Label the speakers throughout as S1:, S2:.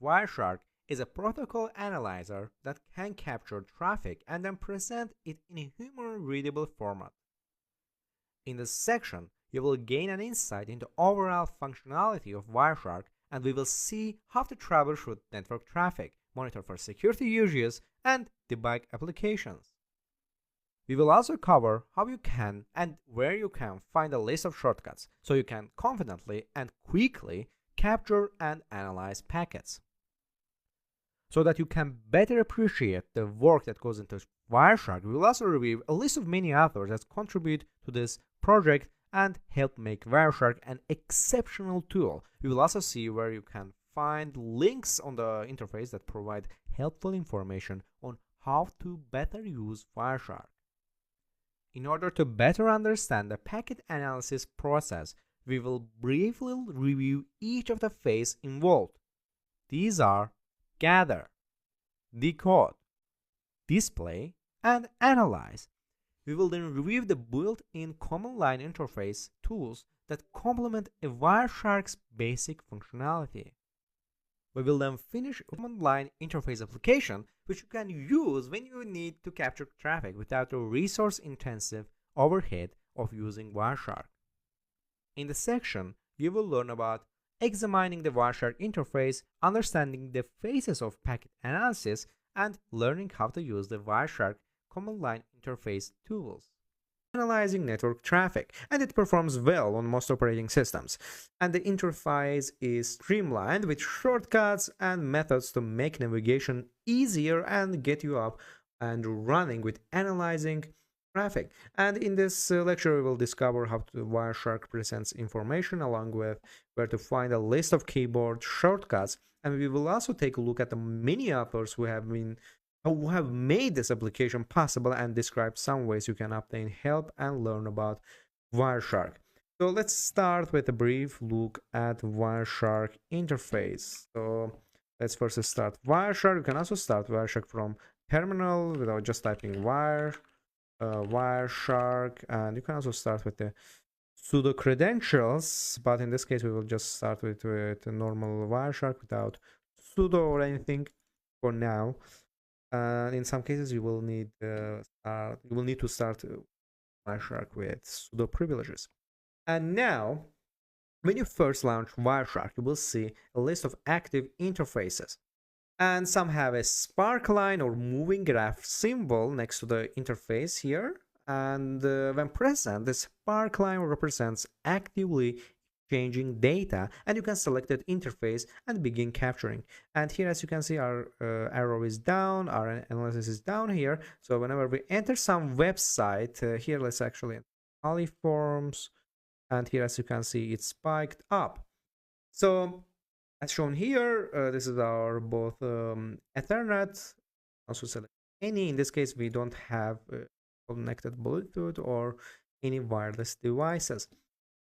S1: WireShark is a protocol analyzer that can capture traffic and then present it in a human-readable format. In this section, you will gain an insight into overall functionality of WireShark, and we will see how to troubleshoot network traffic, monitor for security issues, and debug applications. We will also cover how you can and where you can find a list of shortcuts so you can confidently and quickly capture and analyze packets. So that you can better appreciate the work that goes into WireShark, we will also review a list of many authors that contribute to this project and help make WireShark an exceptional tool. We will also see where you can find links on the interface that provide helpful information on how to better use WireShark. In order to better understand the packet analysis process, we will briefly review each of the phases involved. These are gather, decode, display, and analyze. We will then review the built-in command line interface tools that complement a WireShark's basic functionality. We will then finish a command line interface application which you can use when you need to capture traffic without the resource-intensive overhead of using WireShark. In this section, you will learn about examining the WireShark interface, understanding the phases of packet analysis, and learning how to use the WireShark command line interface tools. Analyzing network traffic, and it performs well on most operating systems, and the interface is streamlined with shortcuts and methods to make navigation easier and get you up and running with analyzing traffic. And in this lecture we will discover how WireShark presents information along with where to find a list of keyboard shortcuts, and we will also take a look at the many authors who have made this application possible and describe some ways you can obtain help and learn about WireShark. So let's start with a brief look at WireShark interface. So let's first start WireShark. You can also start WireShark from terminal without just typing WireShark, and you can also start with the sudo credentials, but in this case we will just start with a normal WireShark without sudo or anything for now. In some cases, you will need to start WireShark with sudo privileges. And now, when you first launch WireShark, you will see a list of active interfaces, and some have a sparkline or moving graph symbol next to the interface here. And when present, the sparkline represents actively changing data, and you can select that interface and begin capturing. And here, as you can see, our arrow is down, our analysis is down here. So whenever we enter some website, here let's actually enter Polyforms, and here, as you can see, it's spiked up. So as shown here, this is our both Ethernet, also select any. In this case, we don't have connected Bluetooth or any wireless devices.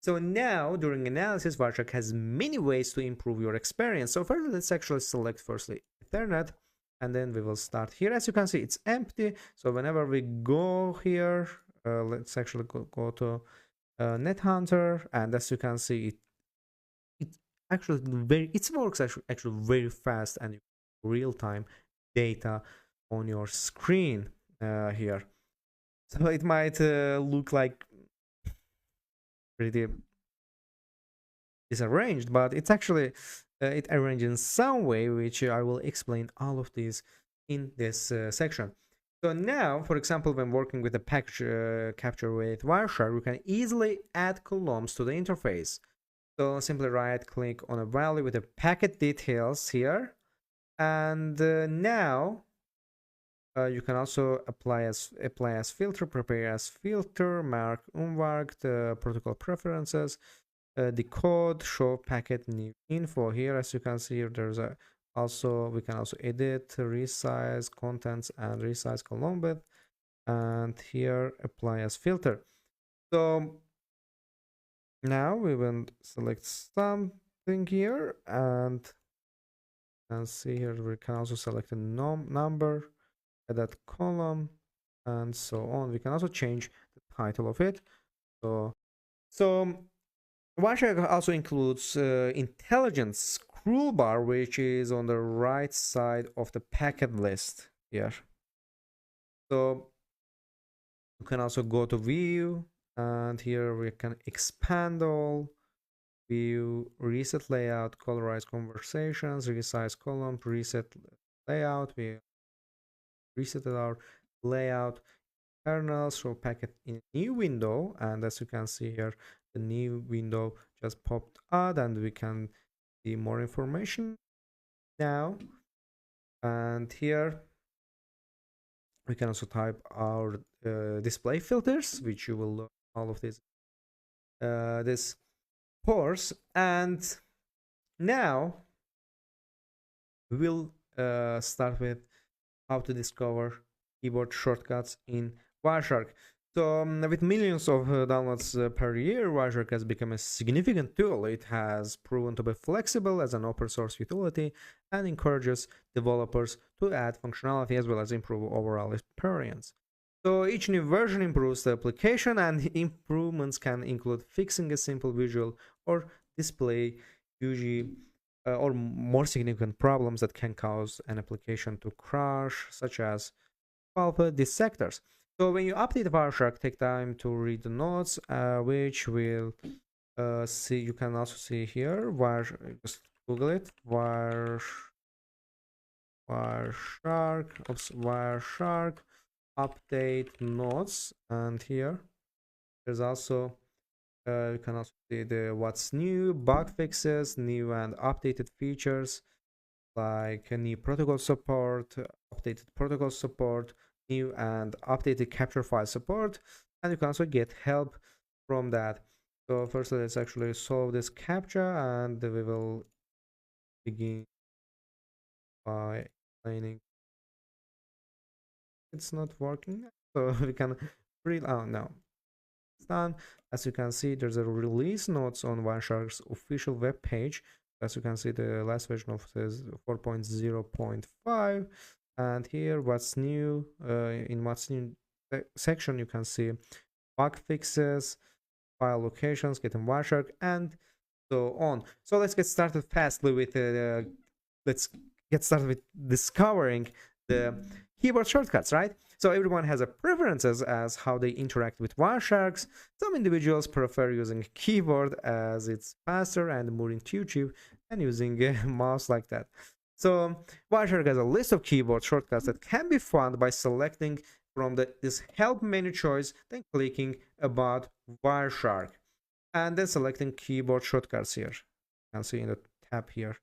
S1: So now, during analysis, WireShark has many ways to improve your experience. So first, let's actually select firstly Ethernet, and then we will start here. As you can see, it's empty. So whenever we go here, let's actually go to NetHunter, and as you can see, it works actually very fast and real-time data on your screen here. So it might look like pretty disarranged, but it's actually it arranged in some way, which I will explain all of these in this section. So now, for example, when working with a package capture with WireShark, we can easily add columns to the interface. So simply right click on a value with the packet details here, and now you can also apply as filter, prepare as filter, mark unmarked, protocol preferences, decode, show packet new info. Here, as you can see, here there's we can also edit, resize contents, and resize column width, and here apply as filter. So now we will select something here, and see here we can also select a number, that column, and so on. We can also change the title of it. So WireShark also includes intelligent toolbar, which is on the right side of the packet list here. So you can also go to view, and here we can expand all, view, reset layout, colorize conversations, resize column, reset layout. We resetted our layout kernel, show packet in a new window, and as you can see here, the new window just popped out, and we can see more information now. And here we can also type our display filters, which you will learn all of this course. And now we will start with how to discover keyboard shortcuts in WireShark. So with millions of downloads per year, WireShark has become a significant tool. It has proven to be flexible as an open source utility and encourages developers to add functionality as well as improve overall experience. So each new version improves the application, and improvements can include fixing a simple visual or display usually or more significant problems that can cause an application to crash, such as dissectors. So when you update WireShark, take time to read the notes, which will see. You can also see here. Just Google it. WireShark update notes, and here there's also you can also see the what's new, bug fixes, new and updated features like new protocol support, updated protocol support, new and updated capture file support, and you can also get help from that. So first let's actually solve this captcha, and we will begin by explaining it's not working. So we can read. Oh no, it's done. As you can see, there's a release notes on WireShark's official web page. As you can see, the last version of this 4.0.5, and here what's new, in what's new section you can see bug fixes, file locations, getting WireShark, and so on. So let's get started fastly with let's get started with discovering the keyboard shortcuts, right? So everyone has a preferences as how they interact with WireSharks. Some individuals prefer using keyboard as it's faster and more intuitive than using a mouse like that. So WireShark has a list of keyboard shortcuts that can be found by selecting from this help menu choice, then clicking about WireShark, and then selecting keyboard shortcuts here. You can see in the tab here.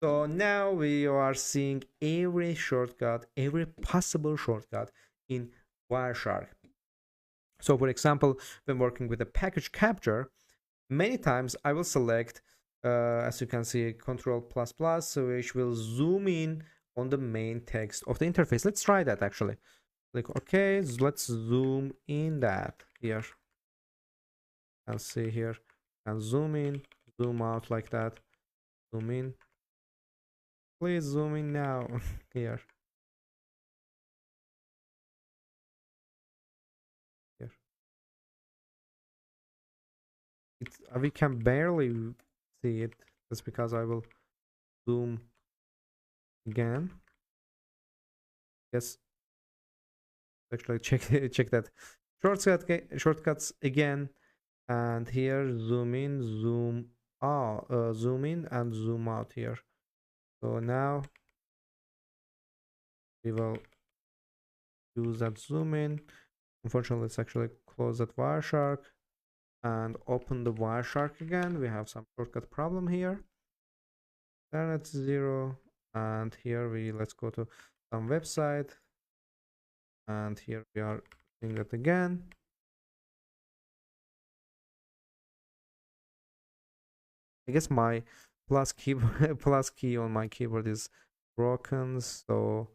S1: So now we are seeing every shortcut, every possible shortcut in WireShark. So for example, when working with a package capture, many times I will select, as you can see, Ctrl++, which will zoom in on the main text of the interface. Let's try that actually. Click OK, let's zoom in that here. You can see here, and zoom in, zoom out like that, zoom in. Please zoom in now. Here. Here. We can barely see it. That's because I will zoom again. Yes. Actually, check that shortcuts again. And here, zoom in, zoom out, zoom in and zoom out here. So now we will use that zoom in. Unfortunately, let's actually close that WireShark and open the WireShark again. We have some shortcut problem here. Then it's 0, and here let's go to some website, and here we are doing that again. I guess my plus key on my keyboard is broken, so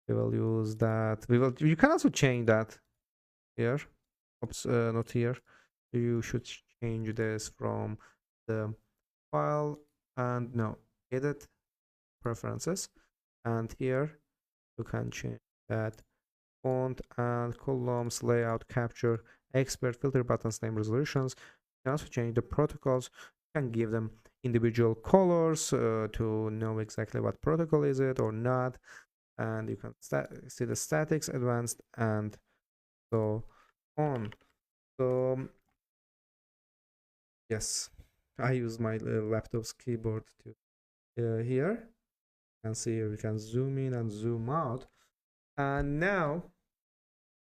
S1: we will use that. You can also change that here. Oops, not here. You should change this from the file and no, edit preferences, and here you can change that font and columns, layout, capture, expert, filter buttons, name, resolutions. You can also change the protocols. You can give them individual colors to know exactly what protocol is it or not. And you can see the statics, advanced, and so on. So yes, I use my laptop's keyboard to here. You can see we can zoom in and zoom out. And now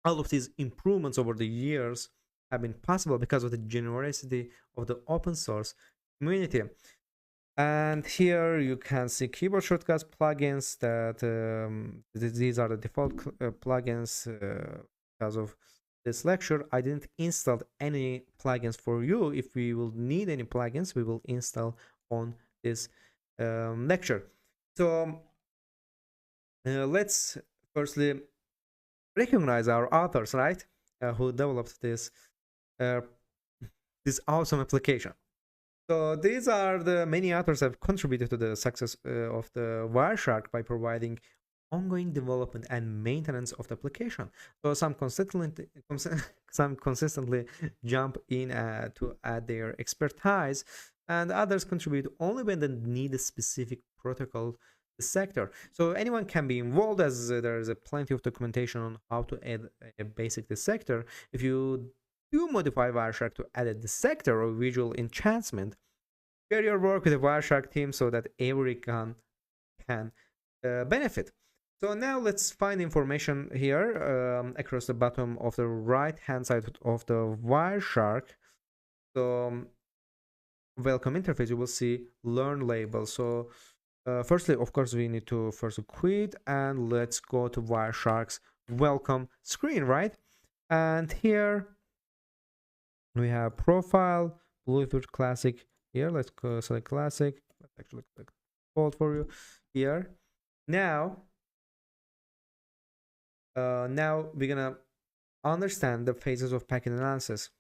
S1: all of these improvements over the years have been possible because of the generosity of the open source community. And here you can see keyboard shortcuts plugins that these are the default plugins because of this lecture. I didn't install any plugins for you. If we will need any plugins, we will install on this lecture. So let's firstly recognize our authors, right? Who developed uh, this awesome application. So these are the many authors have contributed to the success of the WireShark by providing ongoing development and maintenance of the application. So some consistently jump in to add their expertise, and others contribute only when they need a specific protocol sector. So anyone can be involved, as there is plenty of documentation on how to add a basic dissector. If you do modify WireShark to add a dissector or visual enhancement, share your work with the WireShark team so that everyone can benefit. So now let's find information here across the bottom of the right hand side of the WireShark. So welcome interface, you will see learn label. So firstly, of course, we need to first quit, and let's go to WireShark's welcome screen, right? And here we have profile, Bluetooth Classic. Here, let's go select Classic. Let's actually click default for you here. Now we're gonna understand the phases of packet analysis.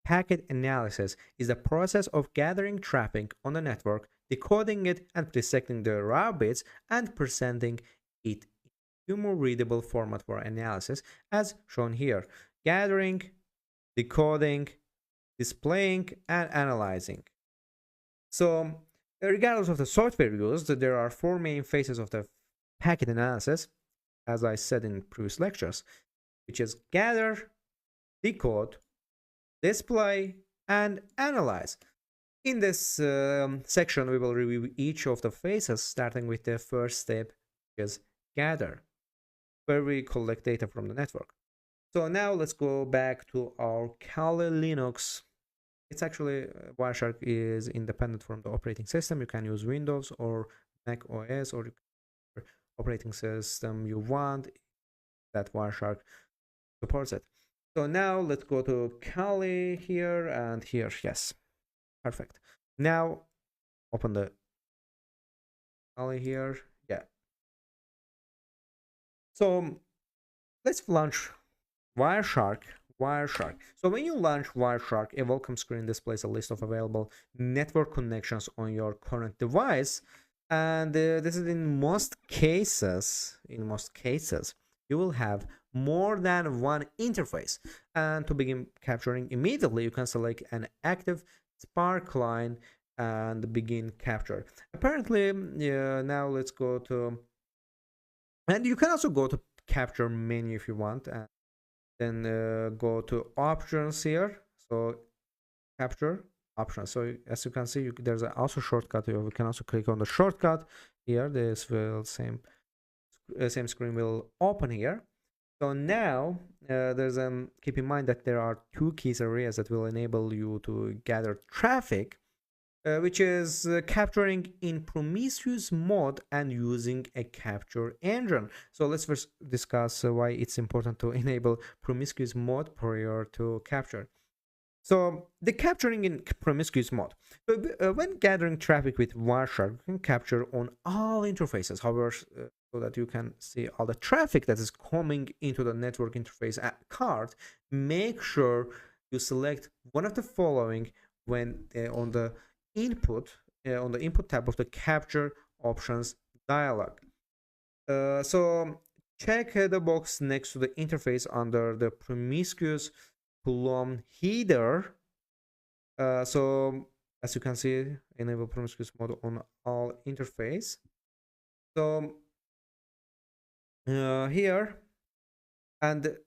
S1: Packet analysis is the process of gathering traffic on the network, decoding it and dissecting the raw bits, and presenting it in humor-readable format for analysis, as shown here. Gathering, decoding, displaying, and analyzing. So, regardless of the software used, there are four main phases of the packet analysis, as I said in previous lectures, which is gather, decode, display, and analyze. In this section, we will review each of the phases, starting with the first step, which is gather, where we collect data from the network. So now let's go back to our Kali Linux. It's actually, WireShark is independent from the operating system. You can use Windows or Mac OS or operating system you want that WireShark supports it. So now let's go to Kali here and here. Yes, perfect. Now open the Kali here. Yeah. So let's launch WireShark. So when you launch WireShark, a welcome screen displays a list of available network connections on your current device. And this is in most cases, you will have more than one interface. And to begin capturing immediately, you can select an active Spark line and begin capture. Apparently, now let's go to, and you can also go to capture menu if you want, and then go to options here. So capture options. So as you can see, there's also shortcut. We can also click on the shortcut here. This will same screen will open here. So now there's keep in mind that there are two key areas that will enable you to gather traffic, which is capturing in promiscuous mode and using a capture engine. So let's first discuss why it's important to enable promiscuous mode prior to capture. So the capturing in promiscuous mode. So, when gathering traffic with WireShark, you can capture on all interfaces, however, so that you can see all the traffic that is coming into the network interface card. Make sure you select one of the following when on the input tab of the capture options dialog. So check the box next to the interface under the promiscuous column header. So as you can see, enable promiscuous mode on all interface. So here, and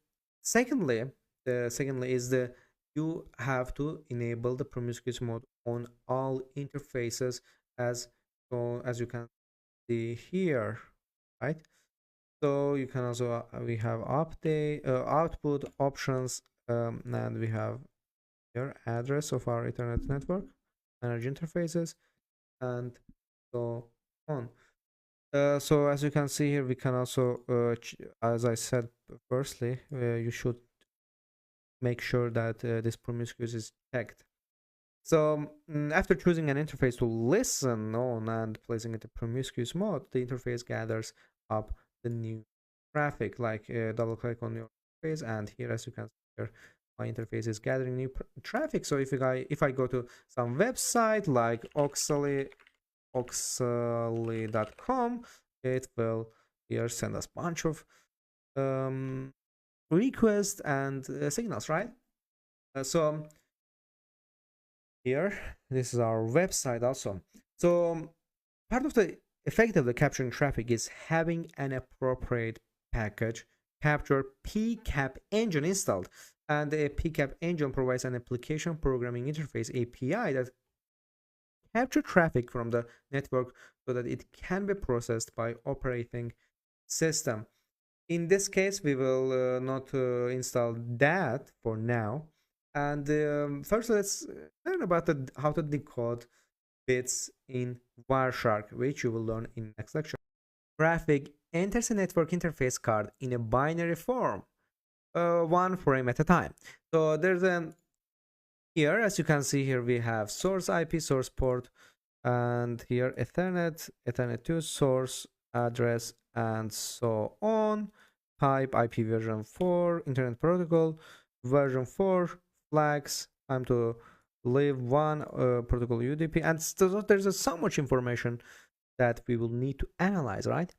S1: secondly, is the you have to enable the promiscuous mode on all interfaces, as as you can see here, right? So you can also we have update output options, and we have here address of our Ethernet network, manage interfaces, and so on. So as you can see here, we can also, as I said, firstly, you should make sure that this promiscuous is checked. So after choosing an interface to listen on and placing it in promiscuous mode, the interface gathers up the new traffic. Like double click on your interface, and here, as you can see here, my interface is gathering new traffic. So if I go to some website like oxley.com, it will here send us a bunch of requests and signals, right? So here, this is our website also. So part of the effect of the capturing traffic is having an appropriate package capture PCAP engine installed, and the PCAP engine provides an application programming interface API that capture traffic from the network so that it can be processed by operating system. In this case, we will not install that for now. And first, let's learn about how to decode bits in WireShark, which you will learn in next lecture. Traffic enters a network interface card in a binary form, one frame at a time. So there's an here, as you can see here, we have source IP, source port, and here Ethernet, Ethernet 2, source address, and so on. Type IP version 4, Internet Protocol version 4, flags, time to live 1, protocol UDP, and so there's so much information that we will need to analyze, right?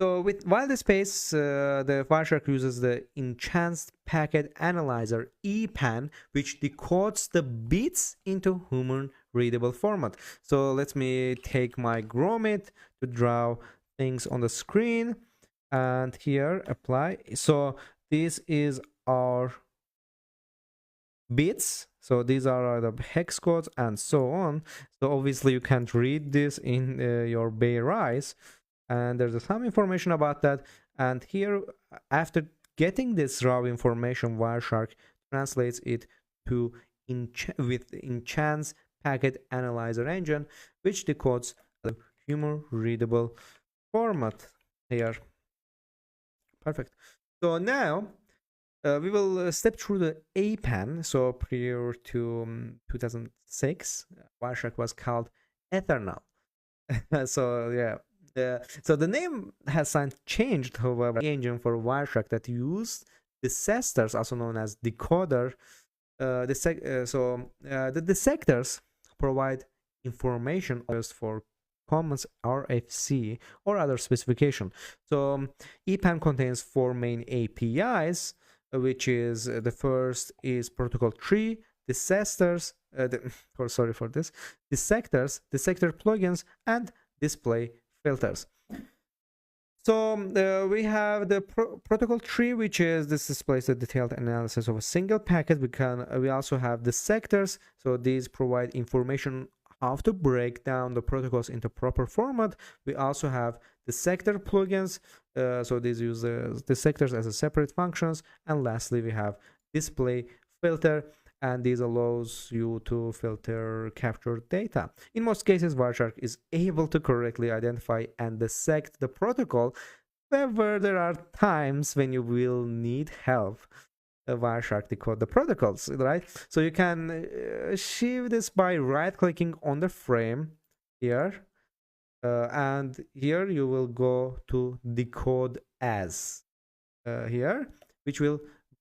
S1: So while the space, the WireShark uses the Enhanced Packet Analyzer EPAN, which decodes the bits into human readable format. So let me take my Gromit to draw things on the screen, and here apply. So this is our bits, so these are the hex codes and so on. So obviously you can't read this in your bare eyes, and there's some information about that. And here, after getting this raw information, WireShark translates it to with Enhanced Packet Analyzer engine, which decodes the human readable format here. Perfect. So now we will step through the APAN. So prior to 2006, WireShark was called Eternal. So yeah, so the name has since changed. However, the engine for WireShark that used the dissectors, also known as decoder. The dissectors provide information for commons RFC or other specification. So EPAN contains 4 main APIs, which is the first is protocol tree, dissectors, sorry for this, dissectors, dissector plugins, and display filters. So we have the protocol tree, which is this displays the detailed analysis of a single packet. We also have dissectors, so these provide information how to break down the protocols into proper format. We also have the sector plugins, so these use the sectors as a separate functions. And lastly, we have display filter, and this allows you to filter captured data. In most cases, WireShark is able to correctly identify and dissect the protocol. However, there are times when you will need help. WireShark decode the protocols, right? So you can achieve this by right-clicking on the frame here, and here you will go to decode as here, which will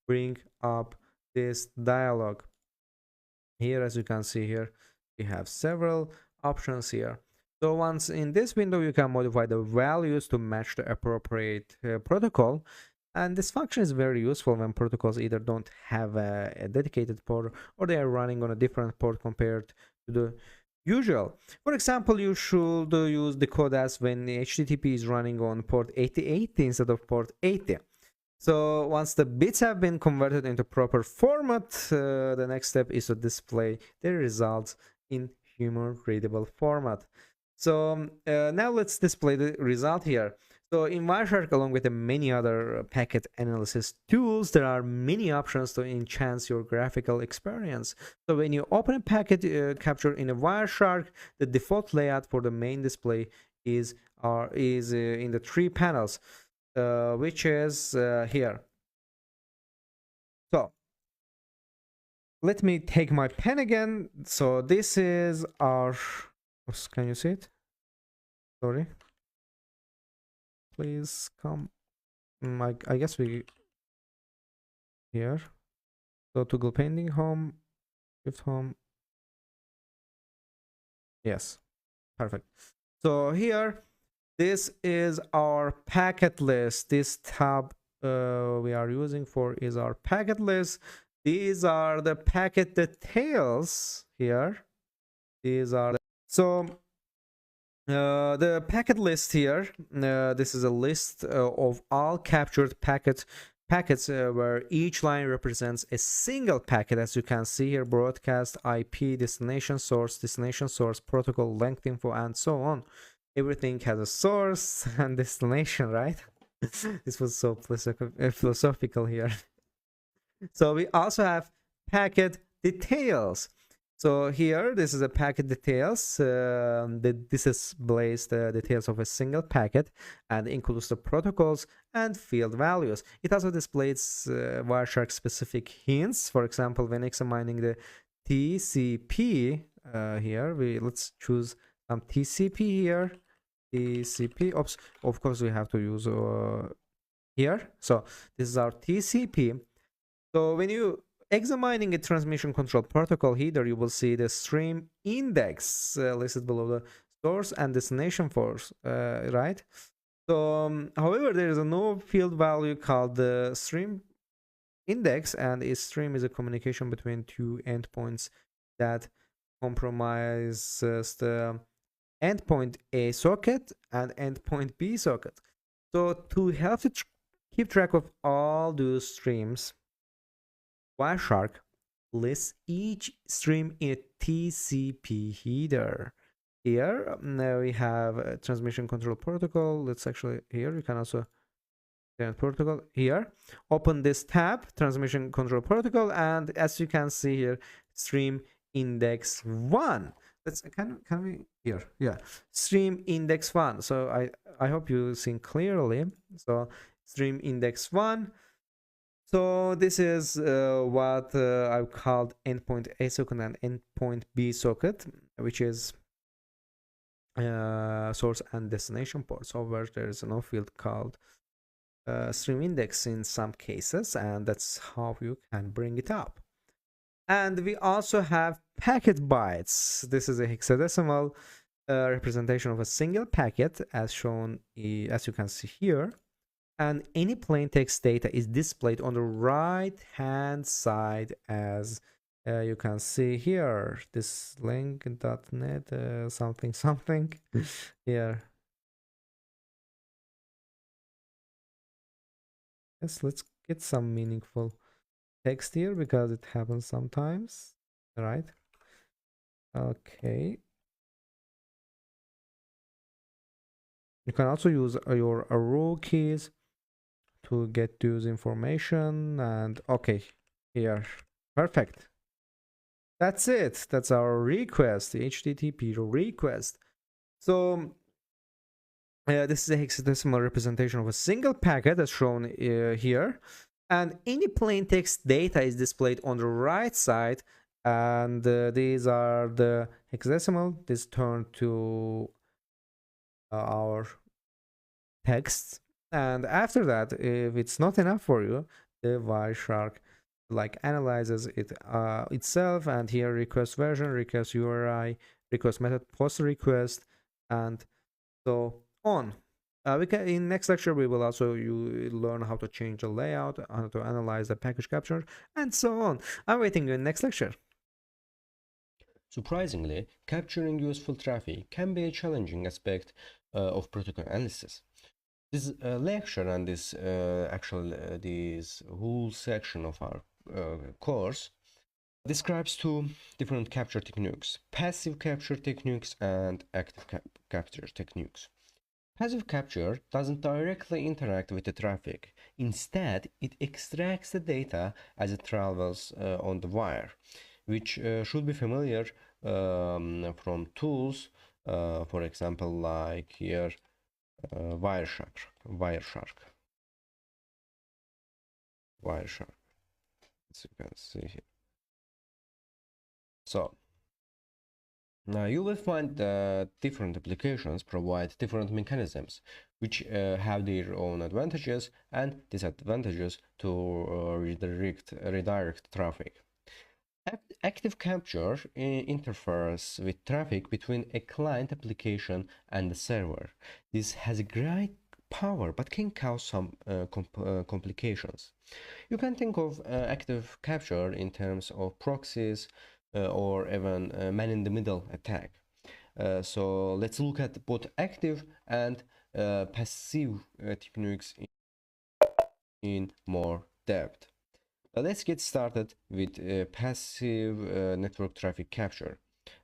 S1: bring up this dialog. Here, as you can see here, we have several options here. So once in this window, you can modify the values to match the appropriate protocol. And this function is very useful when protocols either don't have a dedicated port or they are running on a different port compared to the usual. For example, you should use the code as when HTTP is running on port 8080 instead of port 80. So once the bits have been converted into proper format, the next step is to display the results in human readable format. So now let's display the result here. So in WireShark, along with the many other packet analysis tools, there are many options to enhance your graphical experience. So when you open a packet capture in a WireShark, the default layout for the main display is in the three panels, which is here. So let me take my pen again. So this is our, can you see it? Sorry. Please come. I guess we here. So toggle painting home, shift home. Yes, perfect. So here, this is our packet list. This tab we are using for is our packet list. These are the packet details here. These are so the packet list here. This is a list of all captured packets where each line represents a single packet, as you can see here: broadcast, IP, destination source, protocol, length info, and so on. Everything has a source and destination, right? This was so philosophical here. So we also have packet details. So here, this is a packet details. This displays the details of a single packet and includes the protocols and field values. It also displays WireShark specific hints. For example, when examining the TCP here, let's choose some TCP here. TCP. Oops. Of course, we have to use here. So this is our TCP. So when you examining a transmission control protocol header, you will see the stream index listed below the source and destination force, right? So, however, there is a no field value called the stream index, and a stream is a communication between two endpoints that compromises the endpoint A socket and endpoint B socket. So, to help to keep track of all those streams, WireShark lists each stream in a TCP header. Here now we have a transmission control protocol. Let's actually here you can also protocol here. Open this tab, transmission control protocol, and as you can see here, stream index 1. Let's can we here? Yeah, stream index 1. So I hope you see clearly. So stream index 1. So this is what I've called endpoint A socket and endpoint B socket, which is source and destination ports. However, there is no field called stream index in some cases, and that's how you can bring it up. And we also have packet bytes. This is a hexadecimal representation of a single packet, as shown, as you can see here. And any plain text data is displayed on the right hand side, as you can see here. This link.net something here. Yes, let's get some meaningful text here because it happens sometimes, right? Okay. You can also use your arrow keys to get those information, and okay, here, perfect. That's it. That's our request, the HTTP request. So this is a hexadecimal representation of a single packet as shown here, and any plain text data is displayed on the right side, and these are the hexadecimal. This turned to our text. And after that, if it's not enough for you, the WireShark like analyzes it itself, and here request version, request URI, request method, post request, and so on. We can in next lecture we will also you learn how to change the layout, how to analyze the package capture, and so on. I'm waiting in next lecture.
S2: Surprisingly, capturing useful traffic can be a challenging aspect of protocol analysis. This lecture and this whole section of our course describes two different capture techniques: passive capture techniques and active capture techniques. Passive capture doesn't directly interact with the traffic. Instead, it extracts the data as it travels on the wire, which should be familiar from tools, for example, like here, WireShark, as you can see here. So now you will find that different applications provide different mechanisms, which have their own advantages and disadvantages to redirect traffic. Active capture interferes with traffic between a client application and the server. This has great power but can cause some complications. You can think of active capture in terms of proxies or even man-in-the-middle attack. So let's look at both active and passive techniques in more depth. Let's get started with passive network traffic capture.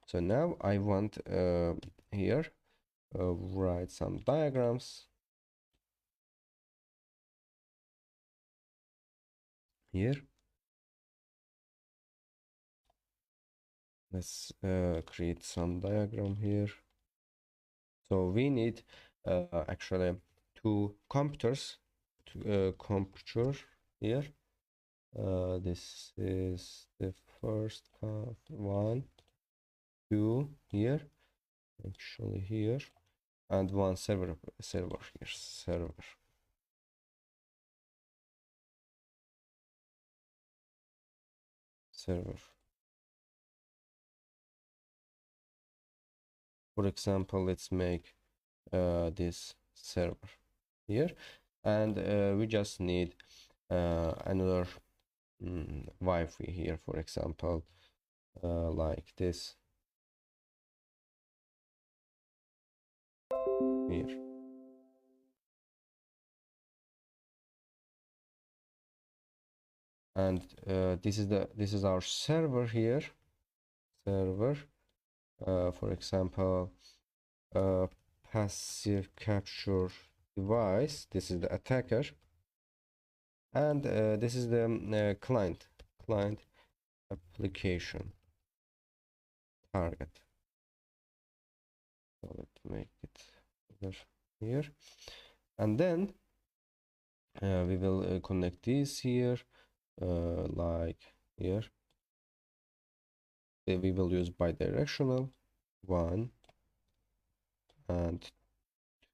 S2: So now I want here write some diagrams here. Let's create some diagram here. So we need actually two computers to computer here. This is the first one, two here, actually here, and one server here, server. For example, let's make this server here, and we just need another Wi-Fi here, for example, like this here. And this is our server here, server. For example, passive capture device. This is the attacker, and this is the client application target. So let's make it over here, and then we will connect these here, like here. We will use bidirectional 1 and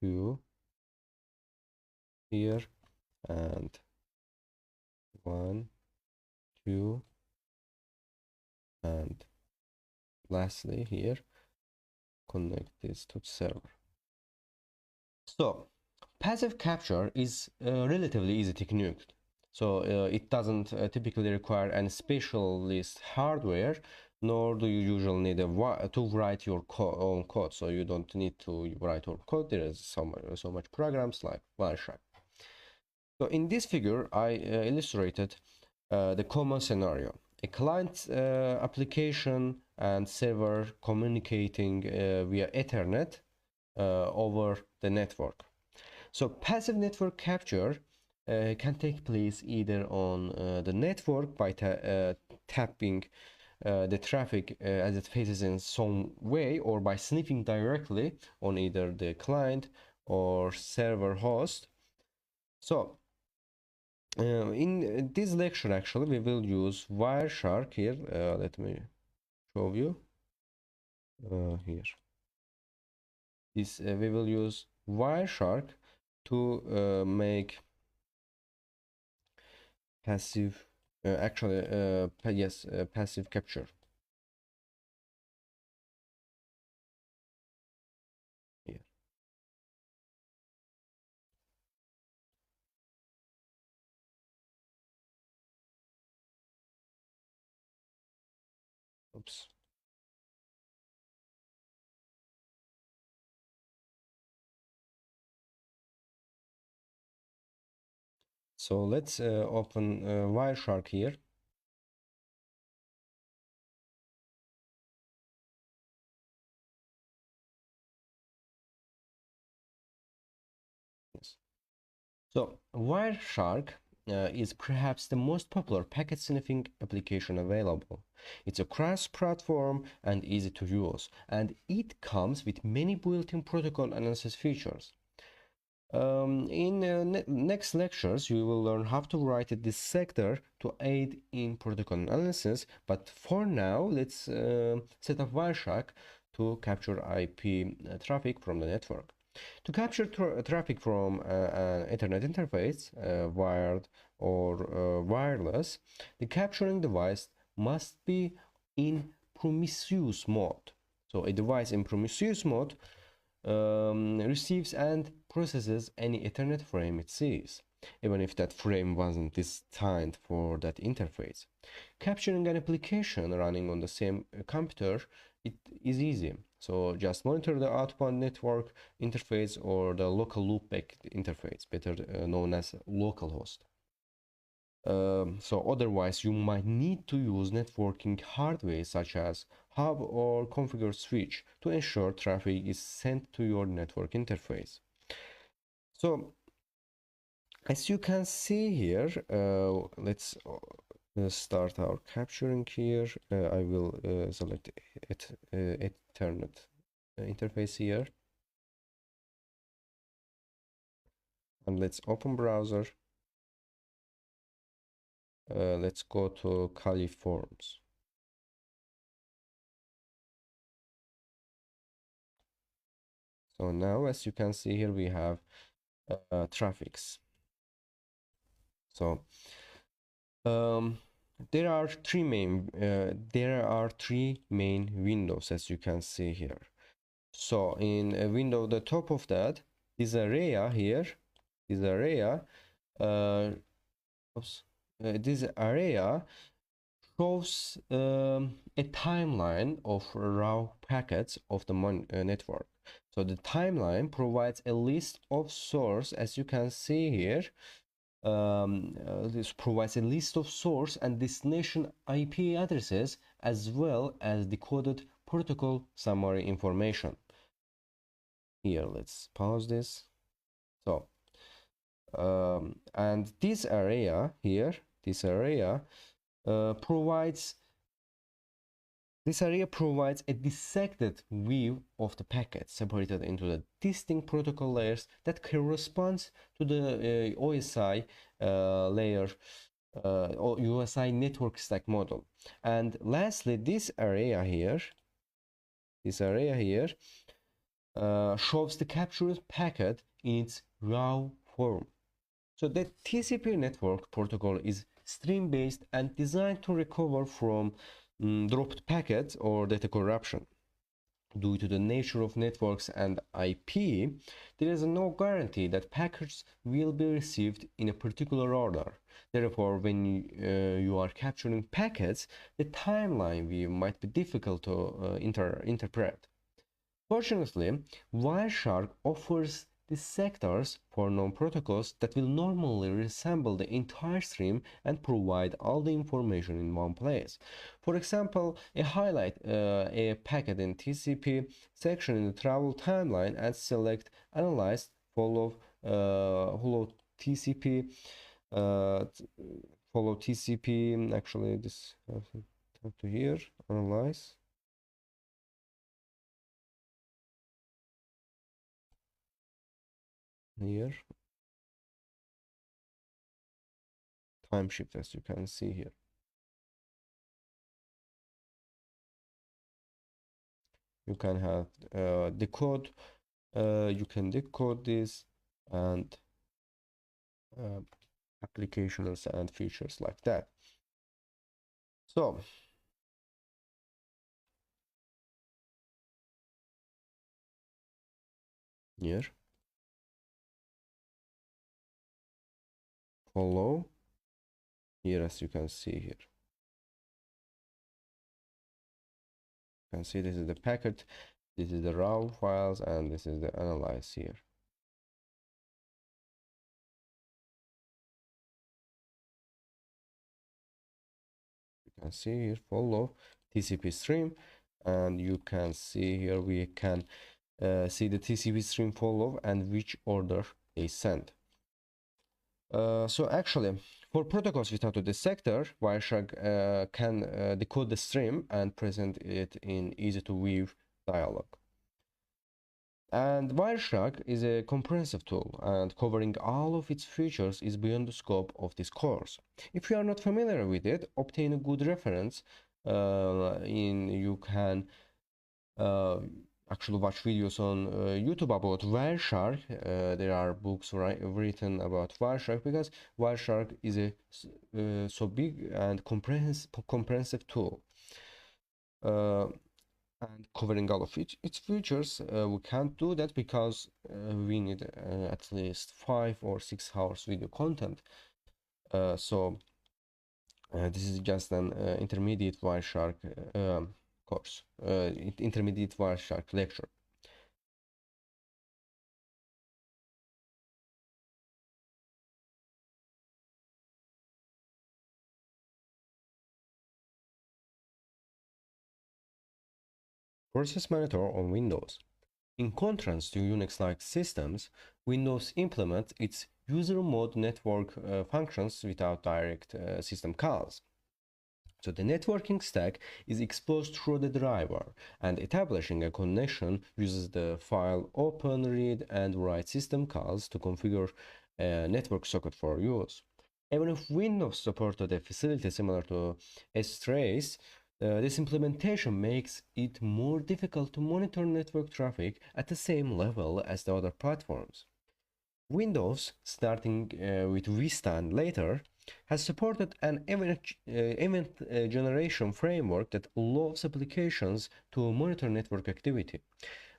S2: 2 here, and 1, 2, and lastly here connect this to the server. So passive capture is a relatively easy technique. So it doesn't typically require any specialist hardware, nor do you usually need to write your own code. So you don't need to write your code. There is so much programs like WireShark. So in this figure, I illustrated the common scenario: a client application and server communicating via Ethernet over the network. So passive network capture can take place either on the network by tapping the traffic as it faces in some way, or by sniffing directly on either the client or server host. So in this lecture, actually, we will use WireShark here. Let me show you here. This we will use WireShark to make passive, passive capture here. Oops. So let's open WireShark here. Yes. So WireShark is perhaps the most popular packet sniffing application available. It's a cross-platform and easy to use, and it comes with many built-in protocol analysis features. In next lectures, you will learn how to write a dissector to aid in protocol analysis. But for now, let's set up Wireshark to capture IP traffic from the network. To capture traffic from an Ethernet interface, wired or wireless, the capturing device must be in promiscuous mode. So a device in promiscuous mode receives and processes any Ethernet frame it sees, even if that frame wasn't designed for that interface. Capturing an application running on the same computer, it is easy. So just monitor the outbound network interface or the local loopback interface, better known as localhost. So otherwise you might need to use networking hardware such as hub or configure switch to ensure traffic is sent to your network interface. So as you can see here, let's start our capturing here. I will select Ethernet interface here, and let's open browser. Let's go to Kali Forms. So now, as you can see here, we have traffics. So there are three main windows, as you can see here. So in a window, the top of that, this area here, this area, this area shows a timeline of raw packets of the network. So the timeline provides a list of source, as you can see here. This provides a list of source and destination IP addresses as well as decoded protocol summary information. Here, let's pause this. So, and this area here, provides a dissected view of the packet separated into the distinct protocol layers that corresponds to the OSI layer or USI network stack model. And lastly, this area here shows the captured packet in its raw form. So the TCP network protocol is stream-based and designed to recover from dropped packets or data corruption. Due to the nature of networks and IP, there is no guarantee that packets will be received in a particular order. Therefore, when you are capturing packets, the timeline view might be difficult to interpret. Fortunately, WireShark offers the sectors for known protocols that will normally resemble the entire stream and provide all the information in one place. For example, highlight a packet in TCP section in the travel timeline and select Analyze, follow TCP, follow TCP. Actually, this to here, Analyze. Here, time shift, as you can see here. You can have decode, you can decode this and applications and features like that. So here, follow here, as you can see here. You can see this is the packet, this is the raw files, and this is the analyze here. You can see here follow TCP stream, and you can see here we can see the TCP stream follow and which order they send. So actually, for protocols without the sector, WireShark can decode the stream and present it in easy-to-view dialog. And WireShark is a comprehensive tool, and covering all of its features is beyond the scope of this course. If you are not familiar with it, obtain a good reference. You can actually watch videos on YouTube about WireShark. There are books written about WireShark because WireShark is a so big and comprehensive tool. And covering all of its features, we can't do that because we need at least 5 or 6 hours video content. So this is just an intermediate WireShark course, intermediate WireShark lecture. Process Monitor on Windows. In contrast to Unix-like systems, Windows implements its user mode network functions without direct system calls. So the networking stack is exposed through the driver, and establishing a connection uses the file open, read, and write system calls to configure a network socket for use. Even if Windows supported a facility similar to strace, this implementation makes it more difficult to monitor network traffic at the same level as the other platforms. Windows, starting with Vista and later, has supported an event generation framework that allows applications to monitor network activity.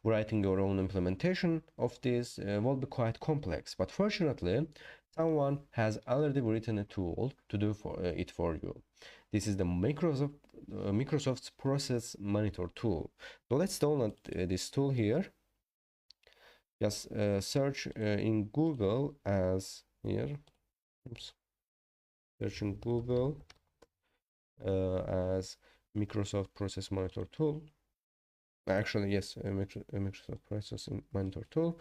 S2: Writing your own implementation of this will be quite complex, but fortunately, someone has already written a tool to do it for you. This is the Microsoft's Process Monitor tool. So let's download this tool here. Just search in Google as here. Oops. Search in Google as Microsoft Process Monitor tool. Actually, yes, Microsoft Process Monitor tool.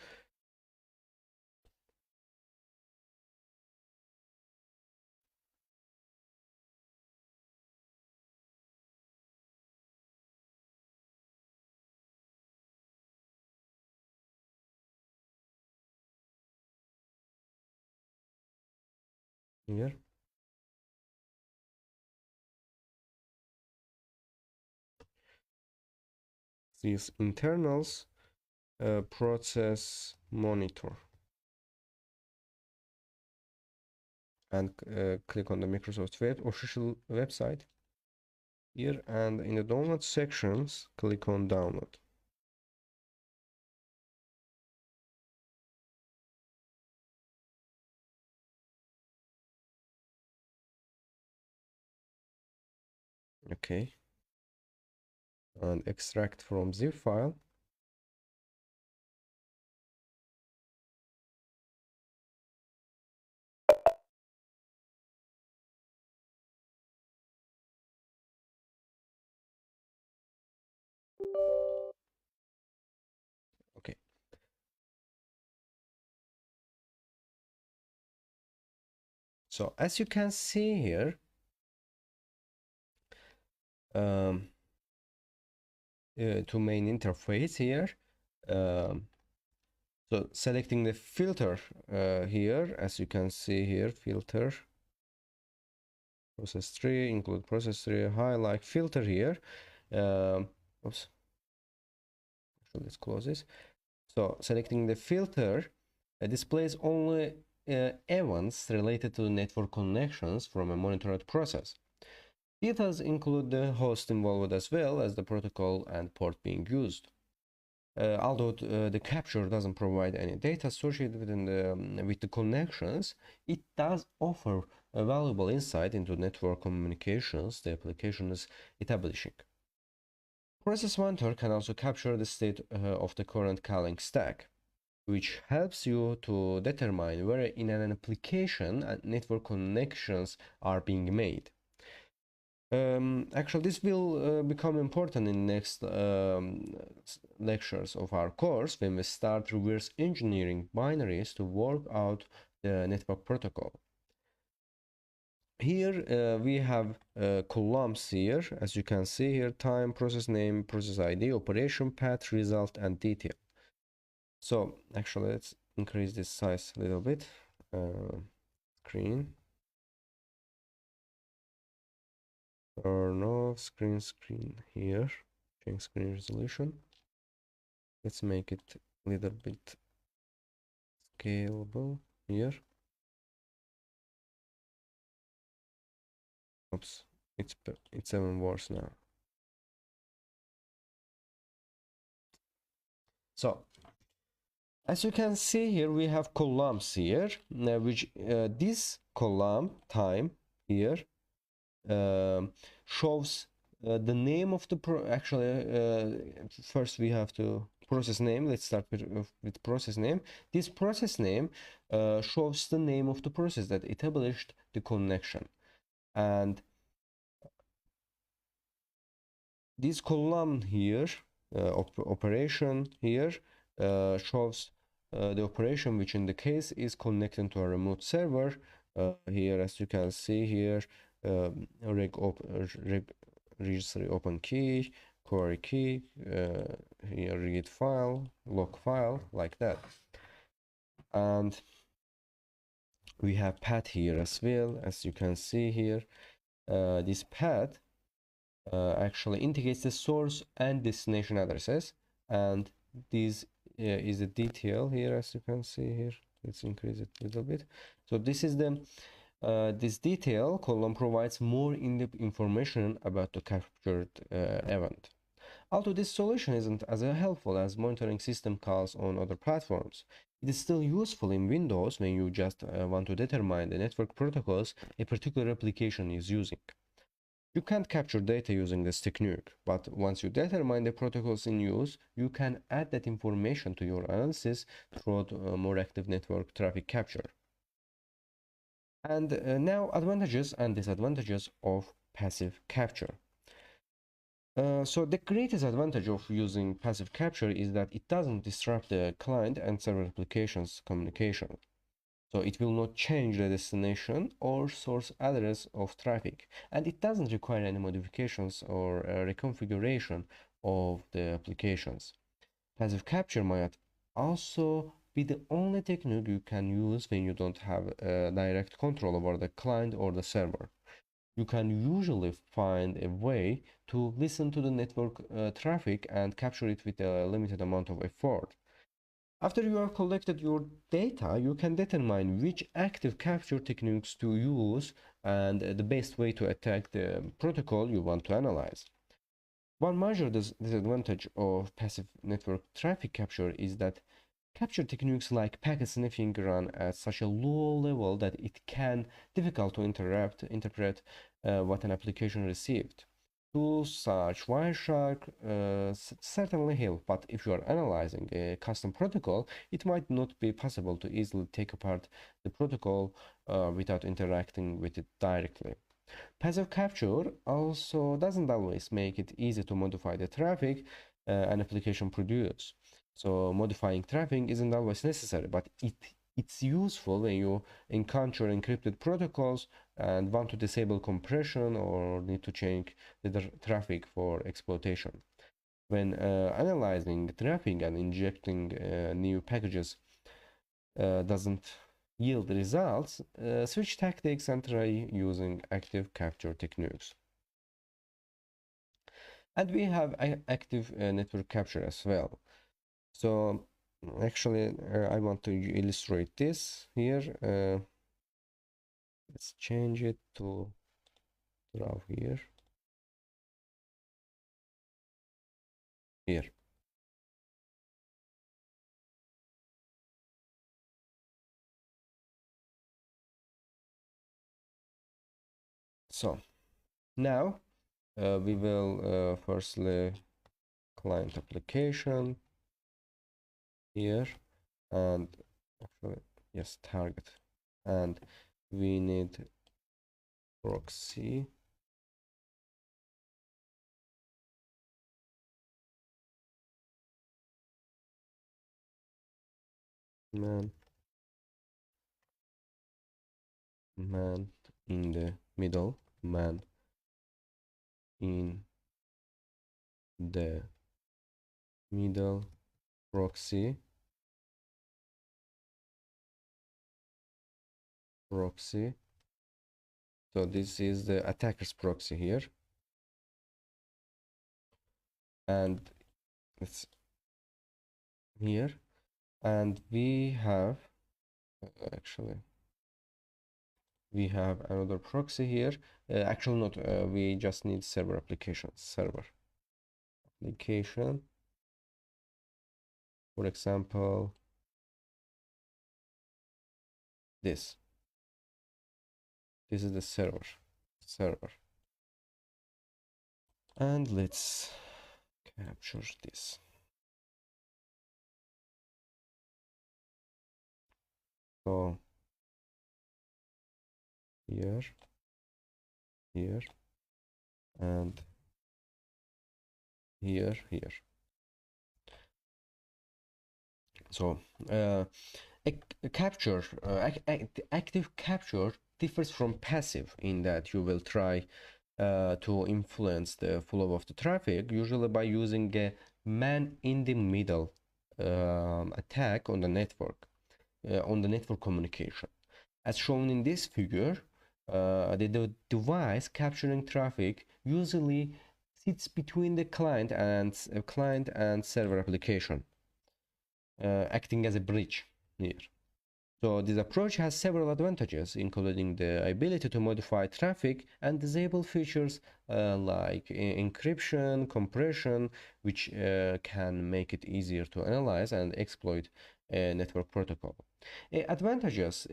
S2: Here. These internals process monitor. And click on the Microsoft official website here, and in the download sections click on download. Okay, and extract from zip file. Okay, so as you can see here, to main interface here, so selecting the filter here, as you can see here, filter process tree, include process tree, highlight filter here. Oops, so let's close this. So selecting the filter displays only events related to network connections from a monitored process. Details include the host involved as well as the protocol and port being used. Although the capture doesn't provide any data associated with the connections, it does offer a valuable insight into network communications the application is establishing. Process Monitor can also capture the state of the current calling stack, which helps you to determine where in an application network connections are being made. Actually, this will become important in next lectures of our course when we start reverse engineering binaries to work out the network protocol. Here we have columns here, as you can see here: time, process name, process ID, operation path, result, and detail. So actually, let's increase this size a little bit. Screen. Turn off screen here. Change screen resolution. Let's make it a little bit scalable here. Oops, it's even worse now. So as you can see here, we have columns here, which this column time here shows the name of the first we have to process name. Let's start with process name. This process name shows the name of the process that established the connection, and this column here, operation here, shows the operation which in the case is connected to a remote server. Here, as you can see here, registry open key, query key, here read file, log file, like that. And we have path here as well. As you can see here, this path actually indicates the source and destination addresses, and this is the detail here, as you can see here. Let's increase it a little bit. So this is the this detail column provides more in-depth information about the captured event. Although this solution isn't as helpful as monitoring system calls on other platforms, it is still useful in Windows when you just want to determine the network protocols a particular application is using. You can't capture data using this technique, but once you determine the protocols in use, you can add that information to your analysis through more active network traffic capture. And now advantages and disadvantages of passive capture. So the greatest advantage of using passive capture is that it doesn't disrupt the client and server applications communication. So it will not change the destination or source address of traffic, and it doesn't require any modifications or reconfiguration of the applications. Passive capture might also be the only technique you can use when you don't have direct control over the client or the server. You can usually find a way to listen to the network traffic and capture it with a limited amount of effort. After you have collected your data, you can determine which active capture techniques to use and the best way to attack the protocol you want to analyze. One major disadvantage of passive network traffic capture is that capture techniques like packet sniffing run at such a low level that it can difficult to interpret what an application received. Tools such WireShark certainly help, but if you are analyzing a custom protocol, it might not be possible to easily take apart the protocol without interacting with it directly. Passive capture also doesn't always make it easy to modify the traffic an application produces. So modifying traffic isn't always necessary, but it's useful when you encounter encrypted protocols and want to disable compression or need to change the traffic for exploitation. When analyzing traffic and injecting new packages doesn't yield results, switch tactics and try using active capture techniques. And we have active network capture as well. So actually I want to illustrate this here. Let's change it to draw here. So now we will firstly client application here, and actually, yes, target, and we need proxy man in the middle, man in the middle, proxy so this is the attacker's proxy here, and it's here, and we have actually we have another proxy here. Actually not, we just need server application, for example this is the server, and let's capture this. So here and here. So active capture differs from passive in that you will try to influence the flow of the traffic, usually by using a man in the middle attack on the network communication. As shown in this figure, the device capturing traffic usually sits between the client and server application, acting as a bridge here. So this approach has several advantages, including the ability to modify traffic and disable features like encryption, compression, which can make it easier to analyze and exploit a network protocol. Disadvantages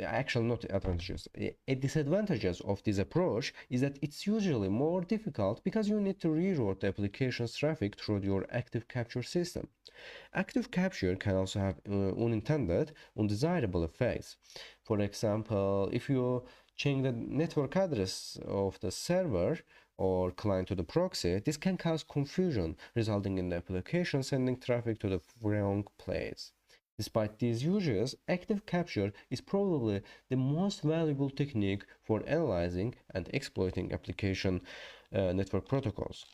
S2: of this approach is that it's usually more difficult because you need to reroute the application's traffic through your active capture system. Active capture can also have unintended, undesirable effects. For example, if you change the network address of the server or client to the proxy, this can cause confusion, resulting in the application sending traffic to the wrong place. Despite these uses, active capture is probably the most valuable technique for analyzing and exploiting application network protocols.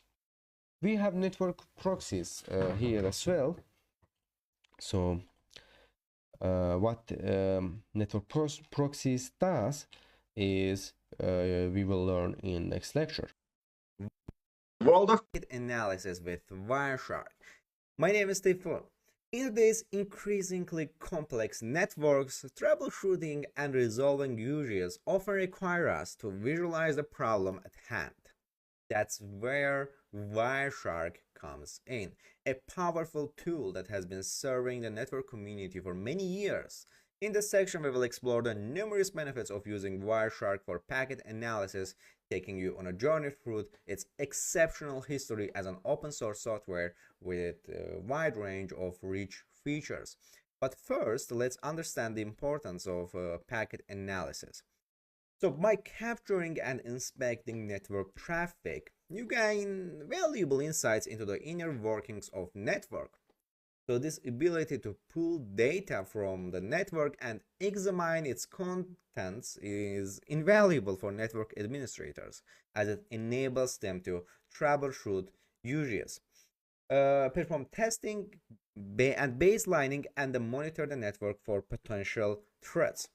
S2: We have network proxies here as well. So what network proxies does is we will learn in next lecture.
S1: World of analysis with WireShark. My name is Steve. In today's increasingly complex networks, troubleshooting and resolving issues often require us to visualize the problem at hand. That's where WireShark comes in, a powerful tool that has been serving the network community for many years. In this section, we will explore the numerous benefits of using WireShark for packet analysis, taking you on a journey through its exceptional history as an open source software with a wide range of rich features. But first, let's understand the importance of packet analysis. So by capturing and inspecting network traffic, you gain valuable insights into the inner workings of network. So this ability to pull data from the network and examine its contents is invaluable for network administrators, as it enables them to troubleshoot issues, perform testing and baselining, and monitor the network for potential threats.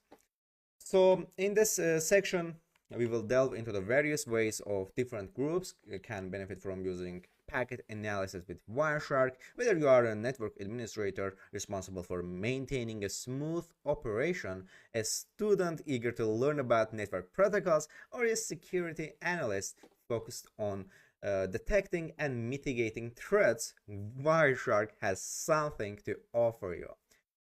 S1: So in this section, we will delve into the various ways of different groups can benefit from using packet analysis with WireShark, whether you are a network administrator responsible for maintaining a smooth operation, a student eager to learn about network protocols, or a security analyst focused on detecting and mitigating threats. WireShark has something to offer you.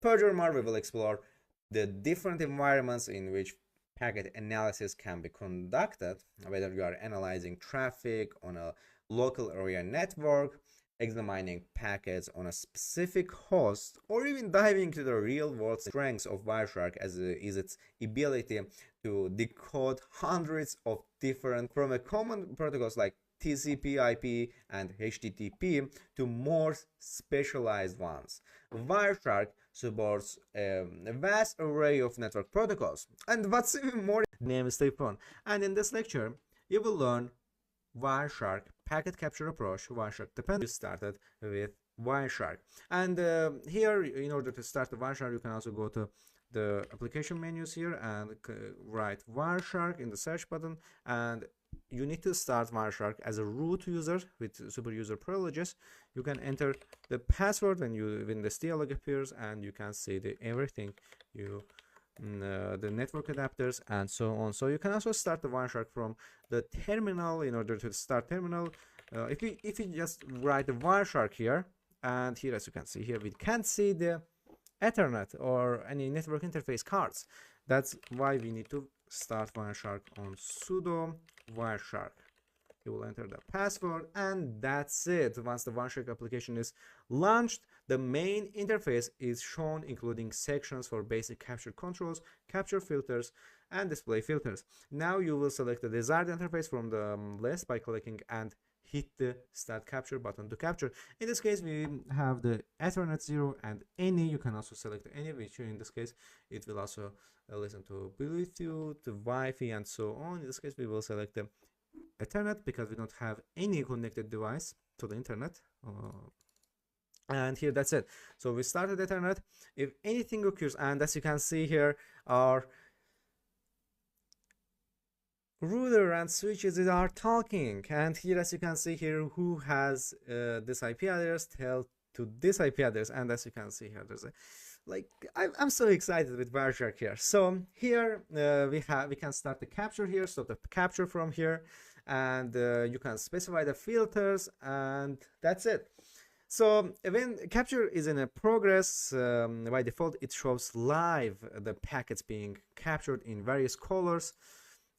S1: Furthermore, we will explore the different environments in which packet analysis can be conducted, whether you are analyzing traffic on a local area network, examining packets on a specific host, or even diving into the real-world strengths of WireShark as is its ability to decode hundreds of different from a common protocols like TCP/IP and HTTP to more specialized ones. WireShark supports a vast array of network protocols, and what's even more, name is Stefan. And in this lecture, you will learn WireShark packet capture approach, WireShark dependent. You started with WireShark, and here, in order to start the WireShark, you can also go to the application menus here and write WireShark in the search button, and you need to start WireShark as a root user with super user privileges. You can enter the password when this dialog appears, and you can see everything you the network adapters and so on. So you can also start the WireShark from the terminal. In order to start terminal, if you just write the WireShark here, and here, as you can see here, we can't see the Ethernet or any network interface cards. That's why we need to start WireShark on sudo WireShark. You will enter the password, and that's it. Once the WireShark application is launched, the main interface is shown, including sections for basic capture controls, capture filters, and display filters. Now you will select the desired interface from the list by clicking and hit the Start Capture button to capture. In this case, we have the Ethernet 0 and any. You can also select any, which in this case, it will also listen to Bluetooth, Wi-Fi, and so on. In this case, we will select the Ethernet because we don't have any connected device to the internet. And here, that's it. So we started Ethernet. If anything occurs, and as you can see here, our router and switches are talking, and here, as you can see here, who has this IP address, tell to this IP address, and as you can see here, there's a I'm so excited with WireShark here. So here we can start the capture here, stop the capture from here, and you can specify the filters, and that's it. So when capture is in a progress, by default it shows live the packets being captured in various colors.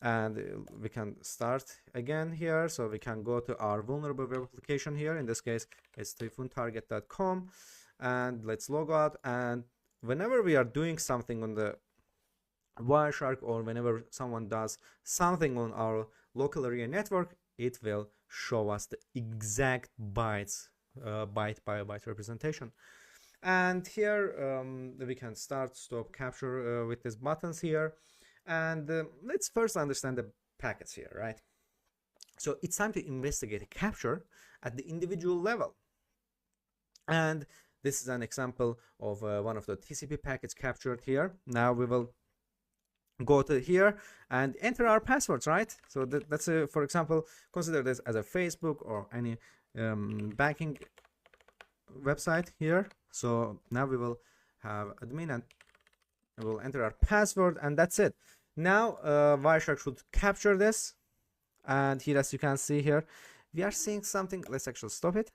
S1: And we can start again here, so we can go to our vulnerable web application here. In this case, it's typhoontarget.com, and let's log out. And whenever we are doing something on the WireShark, or whenever someone does something on our local area network, it will show us the exact byte by byte representation. And here we can start, stop, capture with these buttons here. And let's first understand the packets here, right? So it's time to investigate a capture at the individual level. And this is an example of one of the TCP packets captured here. Now we will go to here and enter our passwords, right? So that's for example, consider this as a Facebook or any banking website here. So now we will have admin, and we will enter our password, and that's it. Now WireShark should capture this, and here, as you can see here, we are seeing something. Let's actually stop it.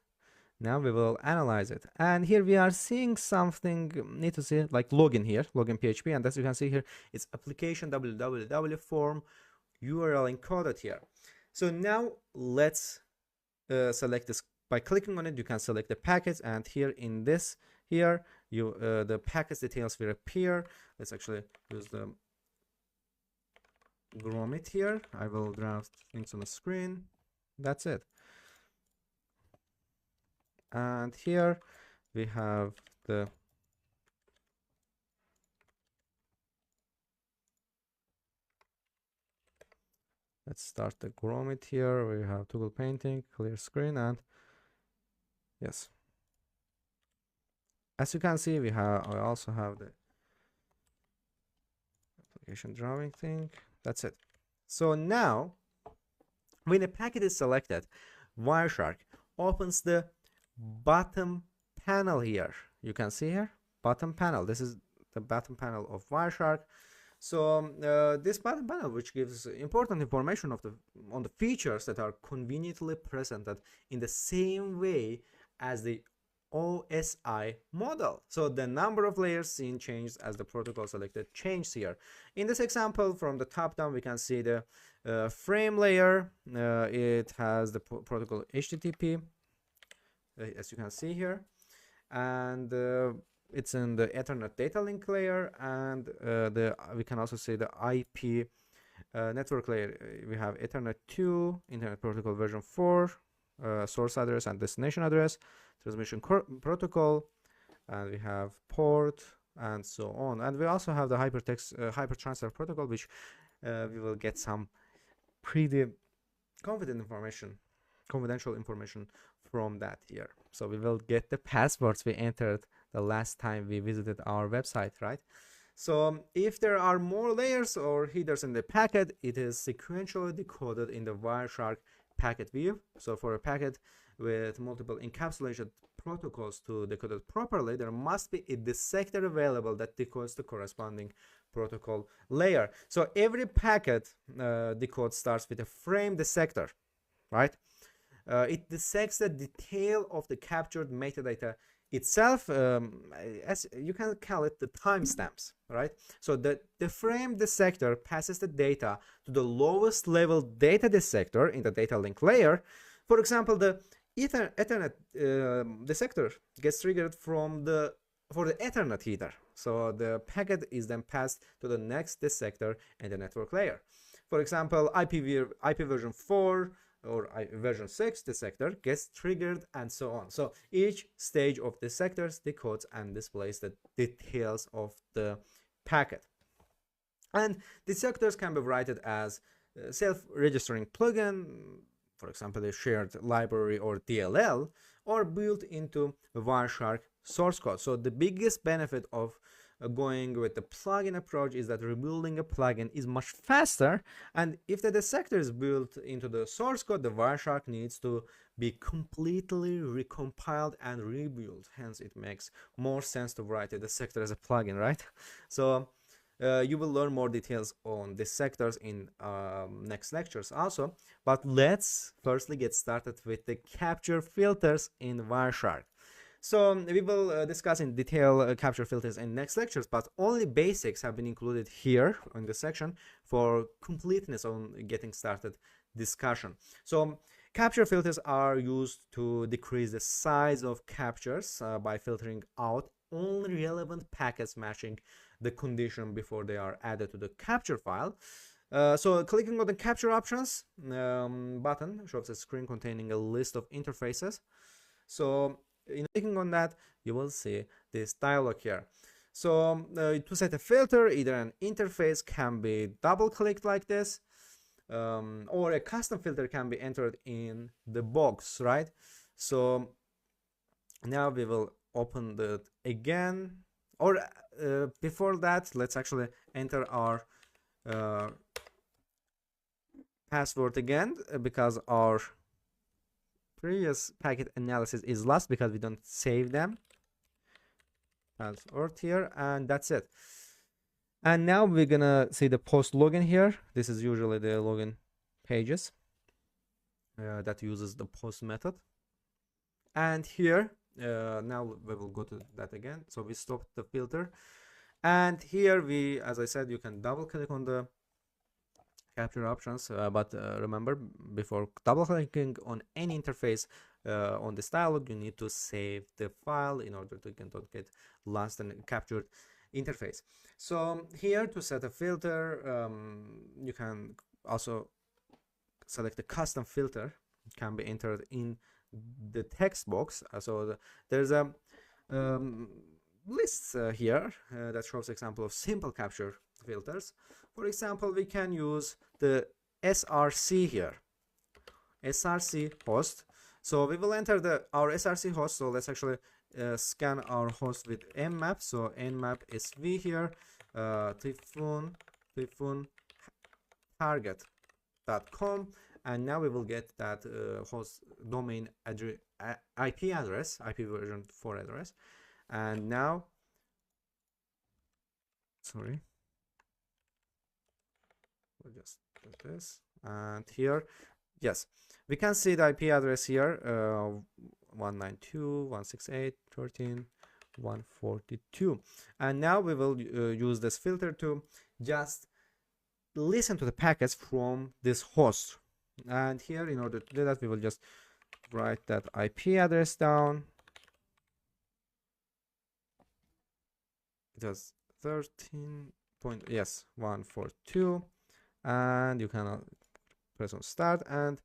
S1: Now we will analyze it, and here we are seeing something. Need to see like login here, login PHP, and as you can see here, it's application www form URL encoded here. So now let's select this. By clicking on it, you can select the packets, and here in this here, the packets details will appear. Let's actually use the grommet here. I will draft things on the screen. That's it. And here we have the let's start the grommet here. We have toggle painting, clear screen, and yes, as you can see, I also have the application drawing thing. That's it. So now, when a packet is selected, WireShark opens the bottom panel here. You can see here, bottom panel. This is the bottom panel of WireShark. So this bottom panel, which gives important information on the features that are conveniently presented in the same way as the OSI model. So the number of layers seen changed as the protocol selected changed here. In this example, from the top down, we can see the frame layer. It has the protocol HTTP. as you can see here, and it's in the Ethernet data link layer, and we can also see the IP network layer. We have Ethernet 2, Internet Protocol version 4, source address and destination address, transmission protocol, and we have port and so on. And we also have the hypertext hypertransfer protocol, which we will get some pretty confidential information from that here. So we will get the passwords we entered the last time we visited our website, right? So if there are more layers or headers in the packet, it is sequentially decoded in the WireShark packet view. So for a packet with multiple encapsulated protocols to decode it properly, there must be a dissector available that decodes the corresponding protocol layer. So every packet decode starts with a frame dissector, right? It dissects the detail of the captured metadata itself, as you can call it the timestamps, right? So the frame dissector passes the data to the lowest level data dissector in the data link layer. For example, the Ethernet dissector gets triggered for the Ethernet header. So the packet is then passed to the next dissector in the network layer. For example, IP version 4 or version 6 dissector gets triggered, and so on. So each stage of dissectors decodes and displays the details of the packet. And dissectors can be written as self-registering plugin, for example, a shared library or DLL, or built into WireShark source code. So the biggest benefit of going with the plugin approach is that rebuilding a plugin is much faster, and if the dissector is built into the source code, the WireShark needs to be completely recompiled and rebuilt. Hence it makes more sense to write a dissector as a plugin, right? So you will learn more details on dissectors in next lectures also, but let's firstly get started with the capture filters in WireShark. So we will discuss in detail capture filters in next lectures, but only basics have been included here in this section for completeness on getting started discussion. So capture filters are used to decrease the size of captures by filtering out only relevant packets matching the condition before they are added to the capture file. So clicking on the capture options button shows a screen containing a list of interfaces. So in clicking on that, you will see this dialog here. So to set a filter, either an interface can be double clicked like this, or a custom filter can be entered in the box, right? So now we will open that again, or before that, let's actually enter our password again, because our previous packet analysis is lost because we don't save them. Password here, and that's it. And now we're gonna see the post login here. This is usually the login pages that uses the post method. And here now we will go to that again. So we stopped the filter, and here we, as I said, you can double click on the capture options, but remember, before double clicking on any interface on this dialog, you need to save the file in order to get lost and captured interface. So here, to set a filter, you can also select a custom filter. It can be entered in the text box. There's a list here that shows example of simple capture filters. For example, we can use the SRC here, SRC host. So we will enter our SRC host. So let's actually scan our host with nmap. So nmap sv here, typhoon target.com, and now we will get that host domain address, IP version 4 address. And now, sorry, we'll just do this, and here, yes, we can see the IP address here, 192.168.13.142. And now we will use this filter to just listen to the packets from this host. And here, in order to do that, we will just write that IP address down. It was 142, and you can press on start, and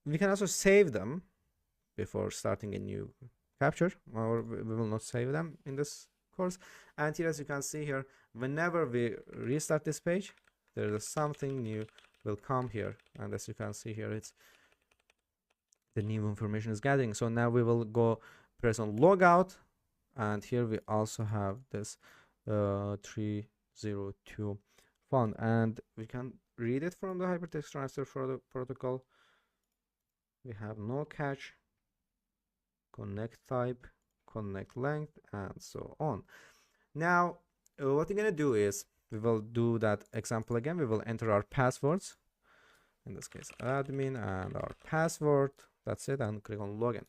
S1: we can also save them before starting a new capture, or we will not save them in this course. And here, as you can see here, whenever we restart this page, there is something new will come here, and as you can see here, it's the new information is gathering. So now we will go press on logout, and here we also have this 302 font, and we can read it from the hypertext transfer for the protocol. We have no catch, connect type, connect length, and so on. Now what we're gonna do is we will do that example again. We will enter our passwords, in this case admin, and our password. That's it, and click on login.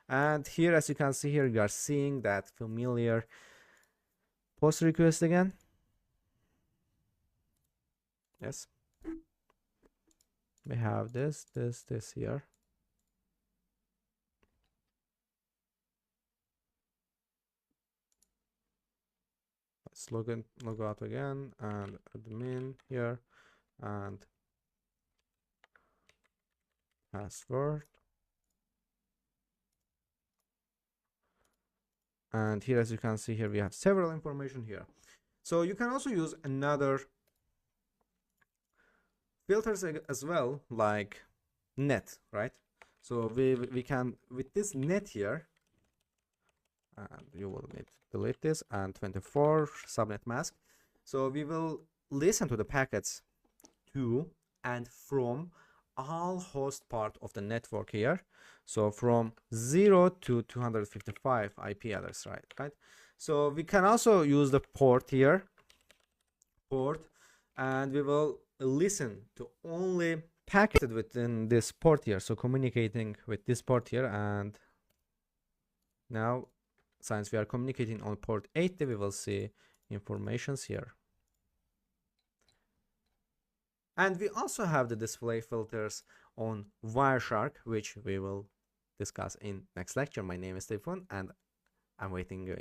S1: And here, as you can see here, you are seeing that familiar post request again. Yes, we have this here. Let's log out again, and admin here, and password. And here, as you can see here, we have several information here. So you can also use another filters as well, like net, right? So we can, with this net here, and you will need to delete this, and 24 subnet mask. So we will listen to the packets to and from all host part of the network here. So from 0 to 255 IP address, right? So we can also use the port here, and we will listen to only packets within this port here. So communicating with this port here, and now since we are communicating on port 80, we will see informations here. And we also have the display filters on WireShark, which we will discuss in next lecture. My name is Stefan, and I'm waiting you